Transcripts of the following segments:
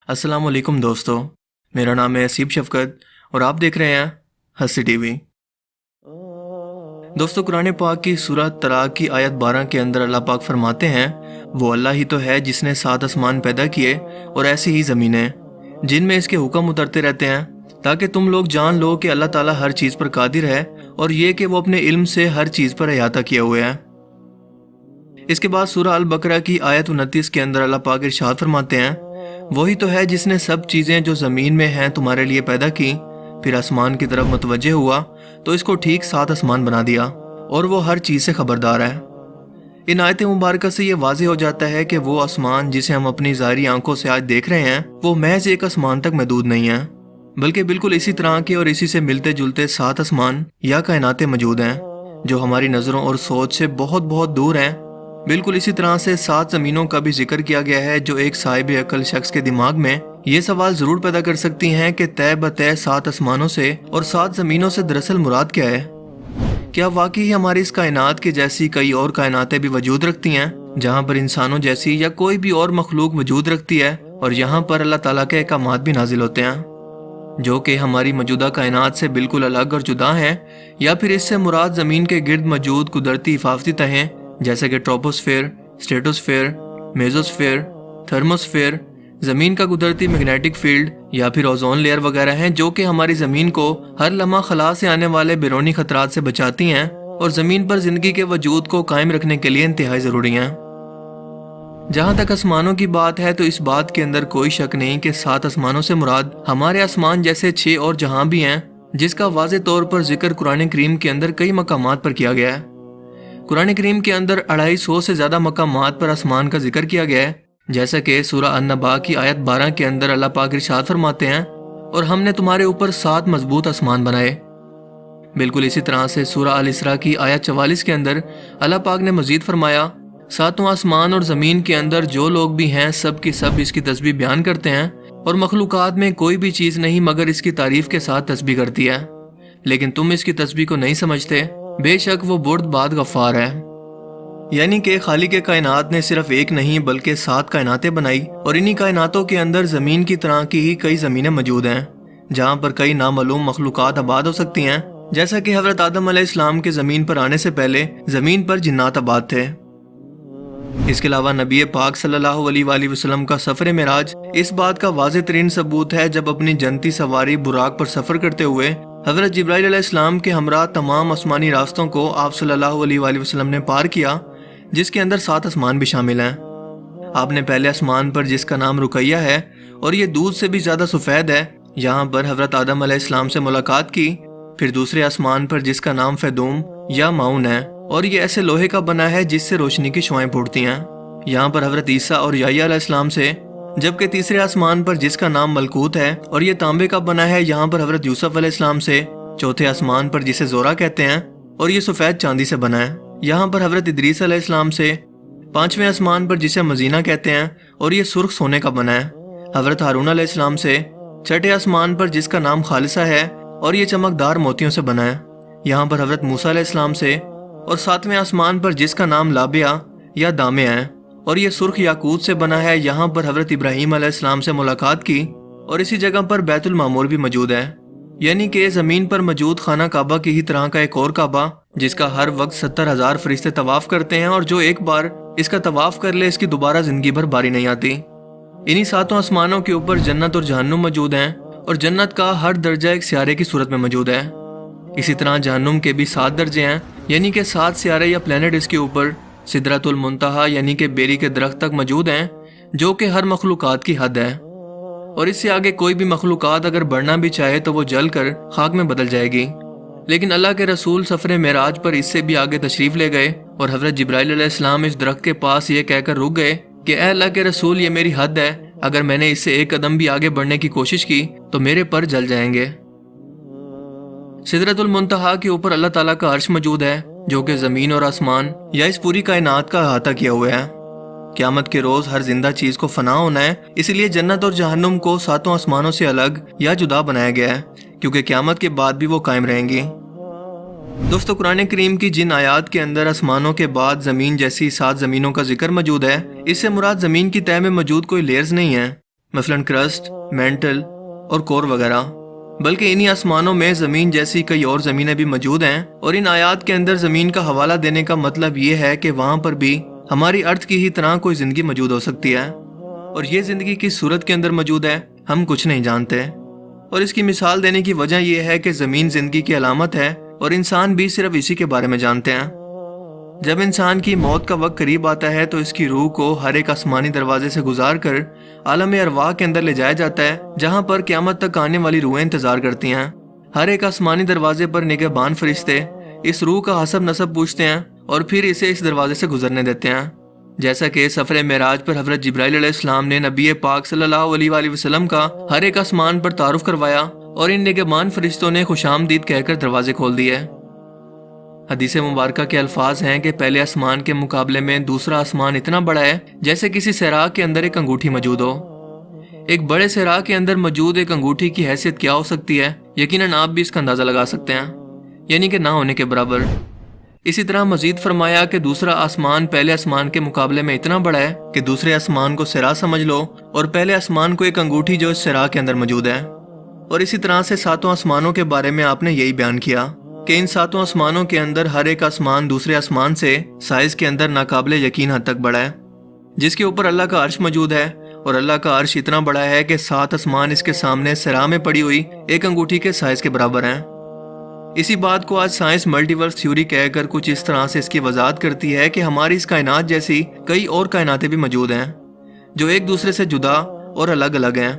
अस्सलाम वालेकुम दोस्तों, मेरा नाम है असीब शफकत और आप देख रहे हैं हंसी टीवी। दोस्तों, कुरान पाक की सूरह तलाक की आयत 12 के अंदर अल्लाह पाक फरमाते हैं, वो अल्लाह ही तो है जिसने 7 आसमान पैदा किए और ऐसी ही ज़मीनें जिनमें इसके हुक्म उतरते रहते हैं, ताकि तुम लोग जान लो कि अल्लाह ताला हर चीज़ पर कादिर है और ये कि वो अपने इल्म से हर चीज़ पर अहाता किए हुए है। इसके बाद सूरह अल बकरा की आयत 29 के अंदर अल्लाह पाक इरशाद फरमाते हैं, वही तो है जिसने सब चीज़ें जो ज़मीन में हैं तुम्हारे लिए पैदा की, फिर आसमान की तरफ मुतवज्जे हुआ तो इसको ठीक 7 आसमान बना दिया और वो हर चीज़ से खबरदार है। इन आयत मुबारक से ये वाज़ेह हो जाता है कि वो आसमान जिसे हम अपनी ज़ाहिरी आंखों से आज देख रहे हैं वो महज एक आसमान तक महदूद नहीं है, बल्कि बिल्कुल इसी तरह के और इसी से मिलते जुलते 7 आसमान या कायनातें मौजूद हैं जो हमारी नज़रों और सोच से बहुत बहुत दूर हैं। बिल्कुल इसी तरह से 7 ज़मीनों का भी जिक्र किया गया है जो एक साहिब अकल शख्स के दिमाग में ये सवाल ज़रूर पैदा कर सकती हैं कि तय बतय 7 आसमानों से और 7 ज़मीनों से दरअसल मुराद क्या है। क्या वाकई हमारी इस कायनात के जैसी कई और कायनातें भी वजूद रखती हैं जहाँ पर इंसानों जैसी या कोई भी और मखलूक वजूद रखती है और यहाँ पर अल्लाह ताला के अहकामात भी नाजिल होते हैं जो कि हमारी मौजूदा कायनात से बिल्कुल अलग और जुदा हैं, या फिर इससे मुराद ज़मीन के गिर्द मौजूद कुदरती हिफाजती तहें जैसे कि ट्रोपोस्फेयर, स्ट्रेटोस्फेयर, मेजोस्फेयर, थर्मोस्फेयर, ज़मीन का कुदरती मैग्नेटिक फील्ड या फिर ओजोन लेयर वगैरह हैं जो कि हमारी ज़मीन को हर लम्हा खला से आने वाले बैरूनी खतरात से बचाती हैं और ज़मीन पर ज़िंदगी के वजूद को कायम रखने के लिए इंतहाई ज़रूरी हैं। जहाँ तक आसमानों की बात है तो इस बात के अंदर कोई शक नहीं कि 7 आसमानों से मुराद हमारे आसमान जैसे 6 और जहाँ भी हैं, जिसका वाज़े तौर पर जिक्र कुरान करीम के अंदर कई मकामात पर किया गया है। कुरान करीम के अंदर 250 से ज़्यादा मकामात पर आसमान का जिक्र किया गया है, जैसा कि सूरह अन-नबा की आयत 12 के अंदर अल्लाह पाक इरशाद फरमाते हैं, और हमने तुम्हारे ऊपर 7 मजबूत आसमान बनाए। बिल्कुल इसी तरह से सूरह अल-इसरा की आयत 44 के अंदर अल्लाह पाक ने मजीद फरमाया, 7 आसमान और ज़मीन के अंदर जो लोग भी हैं सब की सब इसकी तस्बीह बयान करते हैं और मखलूकात में कोई भी चीज़ नहीं मगर इसकी तारीफ के साथ तस्बीह करती है, लेकिन तुम इसकी तस्बीह को नहीं समझते। बेशक वो बुर्दबाद गफ़ार है। यानी कि खालिक के कायनात ने सिर्फ एक नहीं बल्कि 7 कायनातें बनाई और इन्हीं कायनातों के अंदर ज़मीन की तरह की ही कई ज़मीनें मौजूद हैं जहाँ पर कई नामालूम मखलूकात आबाद हो सकती हैं, जैसा कि हज़रत आदम अलैहिस्सलाम के ज़मीन पर आने से पहले ज़मीन पर जिन्नात आबाद थे। इसके अलावा नबी पाक सल्लल्लाहु अलैहि वसल्लम का सफ़र मेराज इस बात का वाज़ेह तरीन सबूत है, जब अपनी जनती सवारी बुराक पर सफ़र करते हुए हज़रत जिब्राइल अलैहिस्सलाम के हमरा तमाम आसमानी रास्तों को आप सल्लल्लाहु अलैहि वसल्लम ने पार किया, जिसके अंदर 7 आसमान भी शामिल हैं। आपने पहले आसमान पर जिसका नाम रुकैया है और ये दूध से भी ज़्यादा सफ़ेद है, यहाँ पर हज़रत आदम अलैहिस्सलाम से मुलाकात की। फिर दूसरे आसमान पर जिसका नाम फैदूम या माउन है और ये ऐसे लोहे का बना है जिससे रोशनी की शुआएं फूटती हैं, यहाँ पर हज़रत ईसा और याह्या अलैहिस्सलाम से। जबकि तीसरे आसमान पर जिसका नाम मलकूत है और ये तांबे का बना है, यहाँ पर हज़रत यूसुफ अलैहिस्सलाम से। चौथे आसमान पर जिसे जोरा कहते हैं और ये सफ़ेद चांदी से बना है, यहाँ पर हज़रत इदरीस अलैहिस्सलाम से। पांचवें आसमान पर जिसे मजीना कहते हैं और ये सुर्ख सोने का बना है, हज़रत हारून अलैहिस्सलाम से। छठे आसमान पर जिसका नाम खालिसा है और ये चमकदार मोतियों से बना है, यहाँ पर हज़रत मूसा अलैहिस्सलाम से। और सातवें आसमान पर जिसका नाम लाबिया या दामे है और ये सुर्ख याकूत से बना है, यहाँ पर हज़रत इब्राहीम अलैहिस्सलाम से मुलाकात की और इसी जगह पर बैतुल मामूर भी मौजूद है। यानी कि ज़मीन पर मौजूद खाना काबा की ही तरह का एक और काबा जिसका हर वक्त 70,000 फरिश्ते तवाफ़ करते हैं और जो एक बार इसका तवाफ़ कर ले इसकी दोबारा ज़िंदगी भर बारी नहीं आती। इन्हीं 7 आसमानों के ऊपर जन्नत और जहन्नुम मौजूद हैं और जन्नत का हर दर्जा एक सियारे की सूरत में मौजूद है। इसी तरह जहन्नुम के भी 7 दर्जे हैं, यानी कि 7 सियारे या प्लेनेट इसके ऊपर सिदरतुल मुंतहा यानी कि बेरी के दरख्त तक मौजूद हैं, जो कि हर मखलूकात की हद है। और इससे आगे कोई भी मखलूकात अगर बढ़ना भी चाहे तो वो जल कर खाक में बदल जाएगी। लेकिन अल्लाह के रसूल सफ़र मेराज पर इससे भी आगे तशरीफ़ ले गए और हज़रत जिब्राइल अलैहिस्सलाम इस दरख्त के पास ये कहकर रुक गए कि ए अल्लाह के रसूल, ये मेरी हद है, अगर मैंने इससे एक कदम भी आगे बढ़ने की कोशिश की तो मेरे पर जल जाएंगे। सिदरतुल मुंतहा के ऊपर अल्लाह ताला का अर्श मौजूद है, जो कि ज़मीन और आसमान या इस पूरी कायनात का अहाता किया हुआ है। क़यामत के रोज़ हर जिंदा चीज़ को फना होना है, इसलिए जन्नत और जहन्नुम को 7 आसमानों से अलग या जुदा बनाया गया है, क्योंकि क़यामत के बाद भी वो कायम रहेंगी। दोस्तों, कुरान करीम की जिन आयात के अंदर आसमानों के बाद ज़मीन जैसी 7 ज़मीनों का जिक्र मौजूद है, इससे मुराद ज़मीन की तह में मौजूद कोई लेयर्स नहीं है, مثلاً کرسٹ، مینٹل اور کور وغیرہ، بلکہ انہی آسمانوں میں زمین جیسی کئی اور زمینیں بھی موجود ہیں، اور ان آیات کے اندر زمین کا حوالہ دینے کا مطلب یہ ہے کہ وہاں پر بھی ہماری ارتھ کی ہی طرح کوئی زندگی موجود ہو سکتی ہے، اور یہ زندگی کس صورت کے اندر موجود ہے ہم کچھ نہیں جانتے، اور اس کی مثال دینے کی وجہ یہ ہے کہ زمین زندگی کی علامت ہے اور انسان بھی صرف اسی کے بارے میں جانتے ہیں۔ جب انسان کی موت کا وقت قریب آتا ہے تو اس کی روح کو ہر ایک آسمانی دروازے سے گزار کر عالم ارواح کے اندر لے جایا جاتا ہے، جہاں پر قیامت تک آنے والی روحیں انتظار کرتی ہیں۔ ہر ایک آسمانی دروازے پر نگہبان فرشتے اس روح کا حسب نسب پوچھتے ہیں اور پھر اسے اس دروازے سے گزرنے دیتے ہیں، جیسا کہ سفر معراج پر حضرت جبرائیل علیہ السلام نے نبی پاک صلی اللہ علیہ وآلہ وسلم کا ہر ایک آسمان پر تعارف کروایا، اور ان نگہبان فرشتوں نے خوش آمدید کہہ کر دروازے کھول دیے۔ حدیث مبارکہ کے الفاظ ہیں کہ پہلے آسمان کے مقابلے میں دوسرا آسمان اتنا بڑا ہے جیسے کسی صحرا کے اندر ایک انگوٹھی موجود ہو۔ ایک بڑے صحرا کے اندر موجود ایک انگوٹھی کی حیثیت کیا ہو سکتی ہے، یقیناً آپ بھی اس کا اندازہ لگا سکتے ہیں، یعنی کہ نہ ہونے کے برابر۔ اسی طرح مزید فرمایا کہ دوسرا آسمان پہلے آسمان کے مقابلے میں اتنا بڑا ہے کہ دوسرے آسمان کو صحرا سمجھ لو اور پہلے آسمان کو ایک انگوٹھی جو اس صحرا کے اندر موجود ہے۔ اور اسی طرح سے ساتوں آسمانوں کے بارے میں آپ نے یہی بیان کیا کہ ان ساتوں آسمانوں کے اندر ہر ایک آسمان دوسرے آسمان سے سائز کے اندر ناقابل یقین حد تک بڑا ہے، جس کے اوپر اللہ کا عرش موجود ہے، اور اللہ کا عرش اتنا بڑا ہے کہ 7 آسمان اس کے سامنے صحرا میں پڑی ہوئی ایک انگوٹھی کے سائز کے برابر ہیں۔ اسی بات کو آج سائنس ملٹی ورس تھیوری کہہ کر کچھ اس طرح سے اس کی وضاحت کرتی ہے کہ ہماری اس کائنات جیسی کئی اور کائناتیں بھی موجود ہیں جو ایک دوسرے سے جدا اور الگ الگ ہیں۔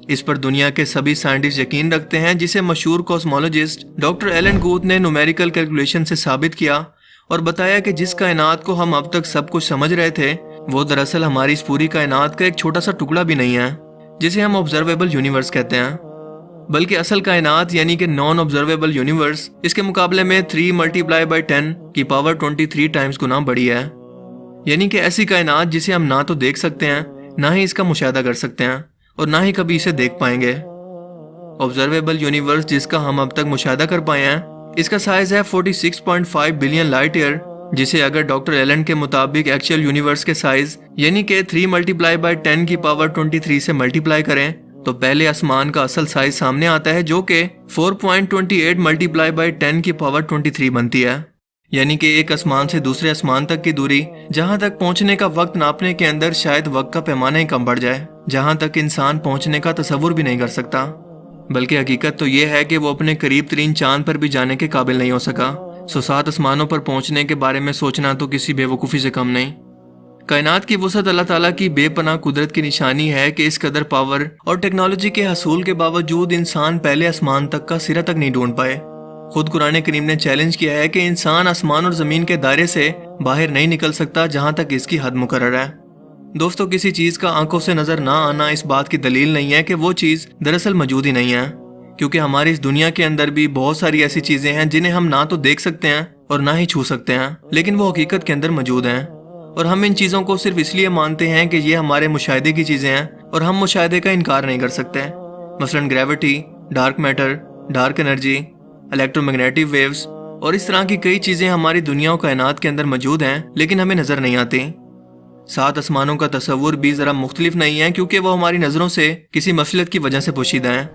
اس پر دنیا کے سبھی سائنٹسٹ یقین رکھتے ہیں، جسے مشہور کوسمولوجسٹ ڈاکٹر ایلن گوتھ نے نومیریکل کیلکولیشن سے ثابت کیا اور بتایا کہ جس کائنات کو ہم اب تک سب کچھ سمجھ رہے تھے وہ دراصل ہماری اس پوری کائنات کا ایک چھوٹا سا ٹکڑا بھی نہیں ہے، جسے ہم آبزرویبل یونیورس کہتے ہیں، بلکہ اصل کائنات یعنی کہ نان آبزرویبل یونیورس اس کے مقابلے میں 3 × 10 کی پاور 23 ٹائمز گنا بڑی ہے، یعنی کہ ایسی کائنات جسے ہم نہ تو دیکھ سکتے ہیں، نہ ہی اس کا مشاہدہ کر سکتے ہیں، اور نہ ہی کبھی اسے دیکھ پائیں گے۔ آبزرویبل یونیورس جس کا ہم اب تک مشاہدہ کر پائے ہیں، اس کا سائز ہے 46.5 بلین لائٹ ایئر، جسے اگر ڈاکٹر ایلن کے مطابق ایکچوئل یونیورس کے سائز یعنی کہ 3 × 10 کی پاور 23 سے ملٹیپلائی کریں تو پہلے آسمان کا اصل سائز سامنے آتا ہے، جو کہ 4.28 × 10 کی پاور 23 بنتی ہے، یعنی کہ ایک آسمان سے دوسرے آسمان تک کی دوری، جہاں تک پہنچنے کا وقت ناپنے کے اندر شاید وقت کا پیمانہ ہی کم بڑھ جائے، جہاں تک انسان پہنچنے کا تصور بھی نہیں کر سکتا، بلکہ حقیقت تو یہ ہے کہ وہ اپنے قریب ترین چاند پر بھی جانے کے قابل نہیں ہو سکا۔ 7 آسمانوں پر پہنچنے کے بارے میں سوچنا تو کسی بے وقوفی سے کم نہیں۔ کائنات کی وسعت اللہ تعالیٰ کی بے پناہ قدرت کی نشانی ہے کہ اس قدر پاور اور ٹیکنالوجی کے حصول کے باوجود انسان پہلے آسمان تک کا سرا تک نہیں ڈھونڈ پائے۔ خود قرآن کریم نے چیلنج کیا ہے کہ انسان آسمان اور زمین کے دائرے سے باہر نہیں نکل سکتا جہاں تک اس کی حد مقرر ہے۔ دوستو، کسی چیز کا آنکھوں سے نظر نہ آنا اس بات کی دلیل نہیں ہے کہ وہ چیز دراصل موجود ہی نہیں ہے، کیونکہ ہماری اس دنیا کے اندر بھی بہت ساری ایسی چیزیں ہیں جنہیں ہم نہ تو دیکھ سکتے ہیں اور نہ ہی چھو سکتے ہیں، لیکن وہ حقیقت کے اندر موجود ہیں، اور ہم ان چیزوں کو صرف اس لیے مانتے ہیں کہ یہ ہمارے مشاہدے کی چیزیں ہیں اور ہم مشاہدے کا انکار نہیں کر سکتے۔ مثلاً gravity, dark matter, dark energy, electromagnetic waves اور اس طرح کی کئی چیزیں ہماری دنیا و کائنات کے اندر موجود ہیں، لیکن ہمیں نظر نہیں آتی۔ 7 آسمانوں کا تصور بھی ذرا مختلف نہیں ہے، کیونکہ وہ ہماری نظروں سے کسی مفصلیت کی وجہ سے پوشیدہ ہیں۔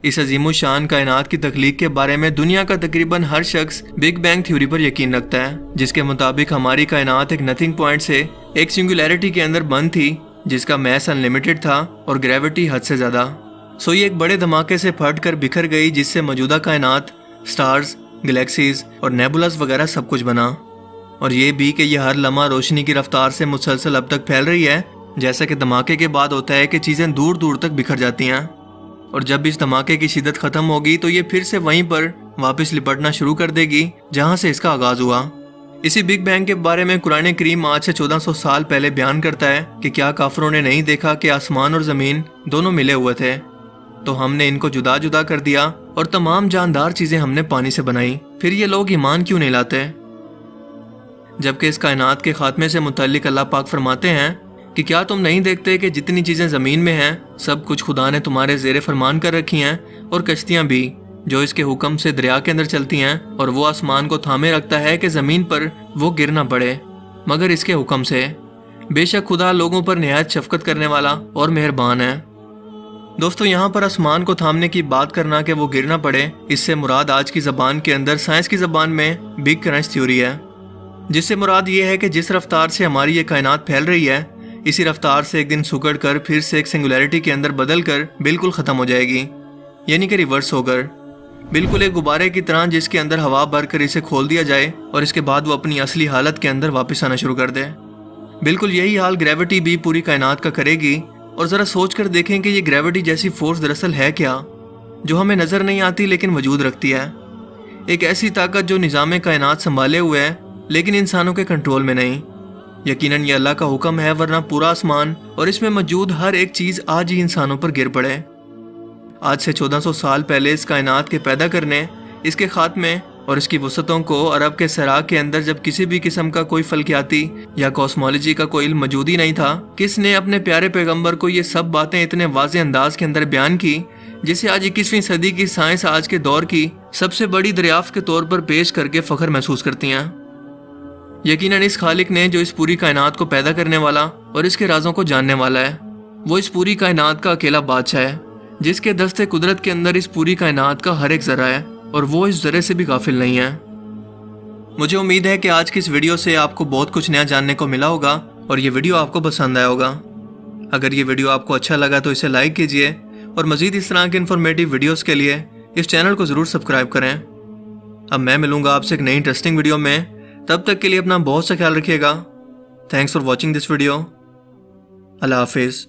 اس عظیم الشان کائنات کی تخلیق کے بارے میں دنیا کا تقریباً ہر شخص بگ بینگ تھیوری پر یقین رکھتا ہے، جس کے مطابق ہماری کائنات ایک نتھنگ پوائنٹ سے ایک سنگولیرٹی کے اندر بند تھی، جس کا میس انلیمیٹڈ تھا اور گریوٹی حد سے زیادہ۔ یہ ایک بڑے دھماکے سے پھٹ کر بکھر گئی، جس سے موجودہ کائنات، سٹارز، گلیکسیز اور نیبولاز وغیرہ سب کچھ بنا، اور یہ بھی کہ یہ ہر لمحہ روشنی کی رفتار سے مسلسل اب تک پھیل رہی ہے، جیسا کہ دھماکے کے بعد ہوتا ہے کہ چیزیں دور دور تک بکھر جاتی ہیں، اور جب اس دھماکے کی شدت ختم ہوگی تو یہ پھر سے وہیں پر واپس لپٹنا شروع کر دے گی جہاں سے اس کا آغاز ہوا۔ اسی بگ بینگ کے بارے میں قرآن کریم آج سے 1400 سال پہلے بیان کرتا ہے کہ کیا کافروں نے نہیں دیکھا کہ آسمان اور زمین دونوں ملے ہوئے تھے، تو ہم نے ان کو جدا جدا کر دیا اور تمام جاندار چیزیں ہم نے پانی سے بنائی، پھر یہ لوگ ایمان کیوں نہیں لاتے؟ جبکہ اس کائنات کے خاتمے سے متعلق اللہ پاک فرماتے ہیں کہ کیا تم نہیں دیکھتے کہ جتنی چیزیں زمین میں ہیں سب کچھ خدا نے تمہارے زیر فرمان کر رکھی ہیں، اور کشتیاں بھی جو اس کے حکم سے دریا کے اندر چلتی ہیں، اور وہ آسمان کو تھامے رکھتا ہے کہ زمین پر وہ گر نہ پڑے مگر اس کے حکم سے۔ बेशक खुदा लोगों पर निहायत शफकत करने वाला और मेहरबान है। दोस्तों, यहाँ पर आसमान को थामने की बात करना कि वो गिर ना पड़े, इससे मुराद आज की ज़बान के अंदर साइंस की ज़बान में बिग क्रंच थ्योरी है, जिससे मुराद ये है कि जिस रफ्तार से हमारी ये कायनात फैल रही है, इसी रफ्तार से एक दिन सुकड़ कर फिर से एक सिंगुलैरिटी के अंदर बदल कर बिल्कुल ख़त्म हो जाएगी, यानी कि रिवर्स होकर, बिल्कुल एक गुब्बारे की तरह जिसके अंदर हवा भर कर इसे खोल दिया जाए और इसके बाद वो अपनी असली हालत के अंदर वापस आना शुरू कर दे। बिल्कुल यही हाल ग्रेविटी भी पूरी कायनात का करेगी। और ज़रा सोच कर देखें कि ये ग्रेविटी जैसी फोर्स दरअसल है क्या, जो हमें नज़र नहीं आती लेकिन वजूद रखती है। एक ऐसी ताकत जो निज़ाम कायनात संभाले हुए है लेकिन इंसानों के कंट्रोल में नहीं। यकीनन ये अल्लाह का हुक्म है, वरना पूरा आसमान और इसमें मौजूद हर एक चीज़ आज ही इंसानों पर गिर पड़े। आज से 1400 साल पहले इस कायनात के पैदा करने, इसके खात्मे और इसकी वसतों को अरब के सराग के अंदर जब किसी भी किस्म का कोई फल्कियाती या कॉस्मोलॉजी का कोई इल्म मौजूद ही नहीं था, किसने अपने प्यारे पैगंबर को ये सब बातें इतने वाज़ेह अंदाज के अंदर बयान की, जिसे आज 21वीं सदी की साइंस आज के दौर की सबसे बड़ी दरियाफ्त के तौर पर पेश करके फ़ख्र महसूस करती हैं। यकीनन इस खालिक ने जो इस पूरी कायनात को पैदा करने वाला और इसके राजों को जानने वाला है, वो इस पूरी कायनात का अकेला बादशाह है, जिसके दस्ते कुदरत के अंदर इस पूरी कायनात का हर एक ज़रा है और वो इस ज़रे से भी गाफिल नहीं है। मुझे उम्मीद है कि आज की इस वीडियो से आपको बहुत कुछ नया जानने को मिला होगा और ये वीडियो आपको पसंद आया होगा। अगर ये वीडियो आपको अच्छा लगा तो इसे लाइक कीजिए और मज़ीद इस तरह के इन्फॉर्मेटिव वीडियोस के लिए इस चैनल को ज़रूर सब्सक्राइब करें। अब मैं मिलूंगा आपसे एक नई इंटरेस्टिंग वीडियो में, तब तक के लिए अपना बहुत सा ख्याल रखिएगा। Thanks for watching this video. Allah हाफिज़।